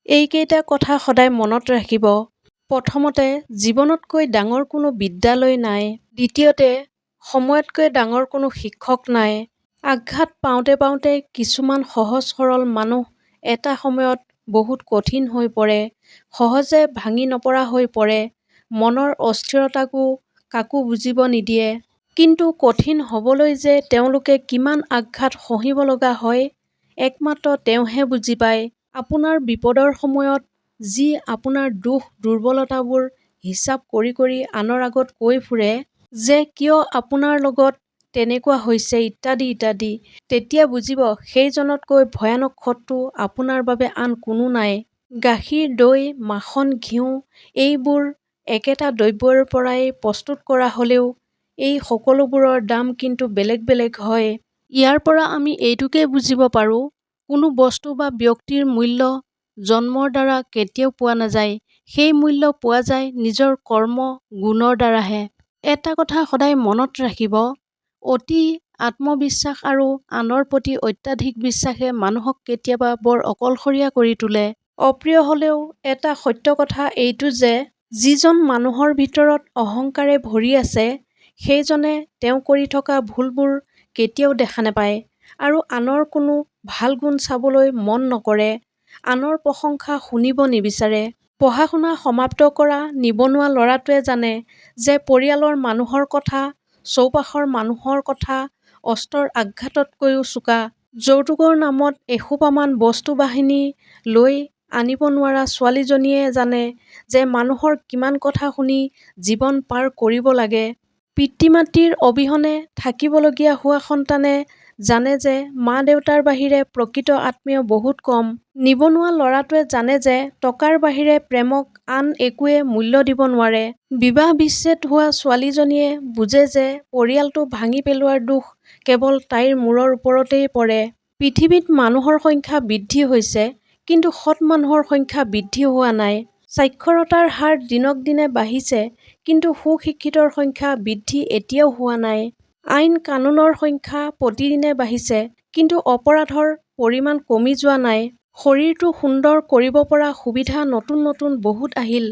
এইকেইটা কথা সদায় মনত ৰাখিব। প্ৰথমতে, জীৱনতকৈ ডাঙৰ কোনো বিদ্যালয় নাই। দ্বিতীয়তে, সময়তকৈ ডাঙৰ কোনো শিক্ষক নাই। আঘাত পাওঁতে পাওঁতে কিছুমান সহজ সৰল মানুহ এটা সময়ত বহুত কঠিন হৈ পৰে, সহজে ভাঙি নপৰা হৈ পৰে, মনৰ অস্থিৰতাকো কাকো বুজিব নিদিয়ে। কিন্তু কঠিন হ'বলৈ যে তেওঁলোকে কিমান আঘাত সহিব লগা হয়, একমাত্ৰ তেওঁহে বুজি পায়। আপোনাৰ বিপদৰ সময়ত যি আপোনাৰ দুখ দুৰ্বলতাবোৰ হিচাপ কৰি কৰি আনৰ আগত কৈ ফুৰে যে কিয় আপোনাৰ লগত তেনেকুৱা হৈছে ইত্যাদি ইত্যাদি, তেতিয়া বুজিব সেইজনতকৈ ভয়ানক শত্ৰু আপোনাৰ বাবে আন কোনো নাই। গাখীৰ, দৈ, মাখন, ঘিউ এইবোৰ একেটা দ্ৰব্যৰ পৰাই প্ৰস্তুত কৰা হ'লেও এই সকলোবোৰৰ দাম কিন্তু বেলেগ বেলেগ হয়। ইয়াৰ পৰা আমি এইটোকে বুজিব পাৰোঁ, কোনো বস্তু বা ব্যক্তিৰ মূল্য জন্মৰ দ্বাৰা কেতিয়াও পোৱা নাযায়। সেই মূল্য পোৱা যায় নিজৰ কৰ্ম গুণৰ দ্বাৰাহে। এটা কথা সদায় মনত ৰাখিব, অতি আত্মবিশ্বাস আৰু আনৰ প্ৰতি অত্যাধিক বিশ্বাসে মানুহক কেতিয়াবা বৰ অকলশৰীয়া কৰি তোলে। অপ্ৰিয় হ'লেও এটা সত্য কথা এইটো যে যিজন মানুহৰ ভিতৰত অহংকাৰে ভৰি আছে, সেইজনে তেওঁ কৰি থকা ভুলবোৰ কেতিয়াও দেখা নাপায় আৰু আনৰ কোনো ভাল গুণ চাবলৈ মন নকৰে, আনৰ প্ৰশংসা শুনিব নিবিচাৰে। পঢ়া-শুনা সমাপ্ত কৰা নিবনুৱা ল'ৰাটোৱে জানে যে পৰিয়ালৰ মানুহৰ কথা, চৌপাশৰ মানুহৰ কথা অস্ত্ৰৰ আঘাততকৈও চোকা। যৌতুকৰ নামত এসোপামান বস্তু বাহিনী লৈ আনিব নোৱাৰা ছোৱালীজনীয়ে জানে যে মানুহৰ কিমান কথা শুনি জীৱন পাৰ কৰিব লাগে। পিতৃ-মাতৃৰ অবিহনে থাকিবলগীয়া হোৱা সন্তানে জানে যে মা-দেউতাৰ বাহিৰে প্ৰকৃত আত্মীয় বহুত কম। নিবনুৱা ল'ৰাটোৱে জানে যে টকাৰ বাহিৰে প্ৰেমক আন একোৱে মূল্য দিব নোৱাৰে। বিবাহ বিচ্ছেদ হোৱা ছোৱালীজনীয়ে বুজে যে পৰিয়ালটো ভাঙি পেলোৱাৰ দোষ কেৱল তাইৰ মূৰৰ ওপৰতেই পৰে। পৃথিৱীত মানুহৰ সংখ্যা বৃদ্ধি হৈছে, কিন্তু সৎ মানুহৰ সংখ্যা বৃদ্ধি হোৱা নাই। সাক্ষৰতাৰ হাৰ দিনক দিনে বাঢ়িছে, কিন্তু সুশিক্ষিতৰ সংখ্যা বৃদ্ধি এতিয়াও হোৱা নাই। আইন কানুনৰ সংখ্যা প্ৰতিদিনে বাঢ়িছে, কিন্তু অপৰাধৰ পৰিমাণ কমি যোৱা নাই। শৰীৰটো সুন্দৰ কৰিব পৰা সুবিধা নতুন নতুন বহুত আহিল,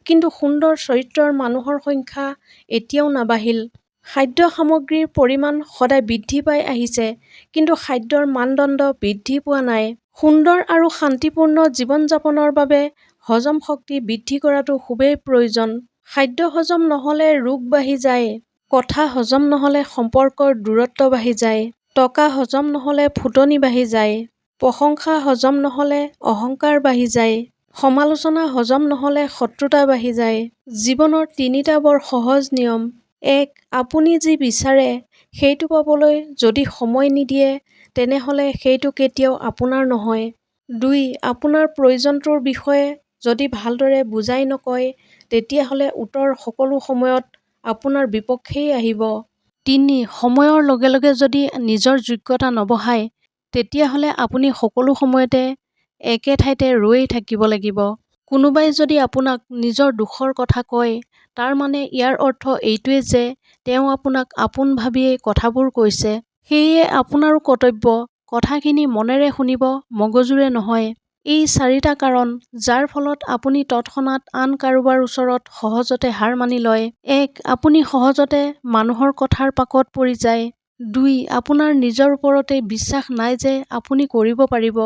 কিন্তু সুন্দৰ চৰিত্ৰৰ মানুহৰ সংখ্যা এতিয়াও নাবাঢ়িল। খাদ্য সামগ্ৰীৰ পৰিমাণ সদায় বৃদ্ধি পাই আহিছে, কিন্তু খাদ্যৰ মানদণ্ড বৃদ্ধি পোৱা নাই। সুন্দৰ আৰু শান্তিপূৰ্ণ জীৱন-যাপনৰ বাবে হজম শক্তি বৃদ্ধি কৰাটো খুবেই প্ৰয়োজন। খাদ্য হজম নহ'লে ৰোগ বাঢ়ি যায়, কথা হজম নহ'লে সম্পৰ্কৰ দূৰত্ব বাঢ়ি যায়, টকা হজম নহ'লে ফুটনি বাঢ়ি যায়, প্ৰশংসা হজম নহ'লে অহংকাৰ বাঢ়ি যায়, সমালোচনা হজম নহ'লে শত্ৰুতা বাঢ়ি যায়। জীৱনৰ তিনিটা বৰ সহজ নিয়ম। ১. আপুনি যি বিচাৰে সেইটো পাবলৈ যদি সময় নিদিয়ে, তেনেহ'লে সেইটো কেতিয়াও আপোনাৰ নহয়। ২. আপোনাৰ প্ৰয়োজনটোৰ বিষয়ে যদি ভালদৰে বুজাই নকয়, তেতিয়াহ'লে উত্তৰ সকলো সময়ত আপোনাৰ বিপক্ষেই আহিব। ৩. সময়ৰ লগে লগে যদি নিজৰ যোগ্যতা নবঢ়ায়, তেতিয়াহ'লে আপুনি সকলো সময়তে একে ঠাইতে ৰৈ থাকিব লাগিব। কোনোবাই যদি আপোনাক নিজৰ দুখৰ কথা কয়, তাৰ মানে ইয়াৰ অৰ্থ এইটোৱেই যে তেওঁ আপোনাক আপোন ভাবিয়েই কথাবোৰ কৈছে। সেয়ে আপোনাৰো কৰ্তব্য কথাখিনি মনেৰে শুনিব, মগজুৰে নহয়। এই ৪টা কাৰণ, যাৰ ফলত আপুনি তৎক্ষণাৎ আন কাৰোবাৰ ওচৰত সহজতে হাৰ মানি লয়। ১. আপুনি সহজতে মানুহৰ কথাৰ পাকত পৰি যায়। ২. আপোনাৰ নিজৰ ওপৰতেই বিশ্বাস নাই যে আপুনি কৰিব পাৰিব।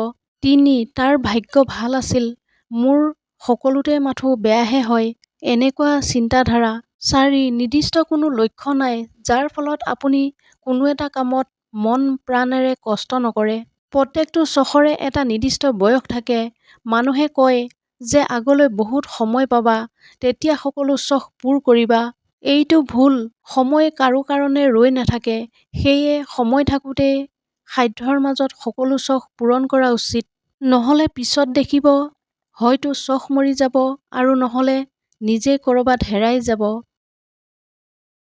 ৩. তাৰ ভাগ্য ভাল আছিল, মোৰ সকলোতে মাথো বেয়াহে হয়, এনেকুৱা চিন্তাধাৰা। ৪. নিৰ্দিষ্ট কোনো লক্ষ্য নাই, যাৰ ফলত আপুনি কোনো এটা কামত মন প্ৰাণেৰে কষ্ট নকৰে। প্ৰত্যেকটো চখৰে এটা নিৰ্দিষ্ট বয়স থাকে। মানুহে কয় যে আগলৈ বহুত সময় পাবা, তেতিয়া সকলো চখ পূৰ কৰিবা। এইটো ভুল। সময় কাৰো কাৰণে ৰৈ নাথাকে। সেয়ে সময় থাকোঁতেই সাধ্যৰ মাজত সকলো চখ পূৰণ কৰা উচিত। নহ'লে পিছত দেখিব হয়তো চখ মৰি যাব আৰু নহ'লে নিজেই ক'ৰবাত হেৰাই যাব।